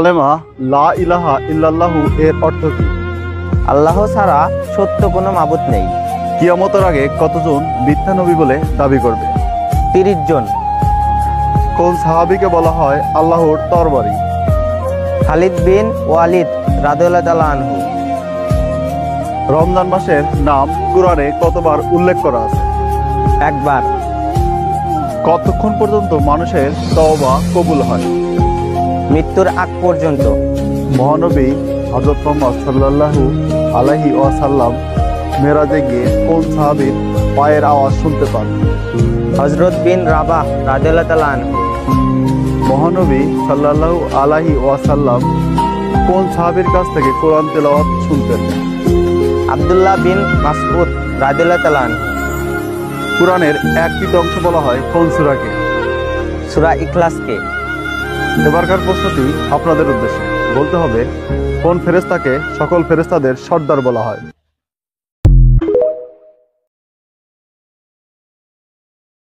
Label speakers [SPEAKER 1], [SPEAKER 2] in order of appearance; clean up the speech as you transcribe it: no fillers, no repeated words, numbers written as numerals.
[SPEAKER 1] কালেমা লা ইলাহা ইল্লাল্লাহু এর অর্থ কি?
[SPEAKER 2] আল্লাহ ছাড়া সত্য কোনো মাবুদ নেই।
[SPEAKER 1] কিয়ামতের আগে কতজন মিথ্যা নবী বলে দাবি করবে?
[SPEAKER 2] 30 জন।
[SPEAKER 1] কোন সাহাবীকে বলা হয় আল্লাহর তরবারি?
[SPEAKER 2] খালিদ বিন ওয়ালিদ রাদিয়াল্লাহু তাআলা আনহু।
[SPEAKER 1] রমজান মাসের নাম কুরআনে কতবার উল্লেখ করা আছে?
[SPEAKER 2] একবার।
[SPEAKER 1] কতক্ষণ পর্যন্ত মানুষের তওবা কবুল হয়?
[SPEAKER 2] মৃত্যুর আগ পর্যন্ত।
[SPEAKER 1] মহানবী হযরত মুহাম্মদ সাল্লাল্লাহু আলাইহি ওয়াসাল্লাম মেরাজে গিয়ে কোন সাহাবীর পায়ের আওয়াজ শুনতে পান?
[SPEAKER 2] হযরত বিন রাবাহ রাদিয়াল্লাহু তাআলা আনহু।
[SPEAKER 1] মহানবী সাল্লাল্লাহু আলাইহি ওয়াসাল্লাম কোন সাহাবীর কাছ থেকে কোরআন তেলাওয়াত শুনতেন?
[SPEAKER 2] আব্দুল্লাহ বিন মাসউদ রাদিয়াল্লাহু তাআলা আনহু।
[SPEAKER 1] কুরআনের একটি অংশ বলা হয় কোন সূরাকে?
[SPEAKER 2] সূরা ইখলাসকে।
[SPEAKER 1] এবারকার প্রশ্নটি আপনাদের উদ্দেশ্যে। বলতে হবে কোন ফেরেশতাকে সকল ফেরেশতাদের সর্দার বলা হয়?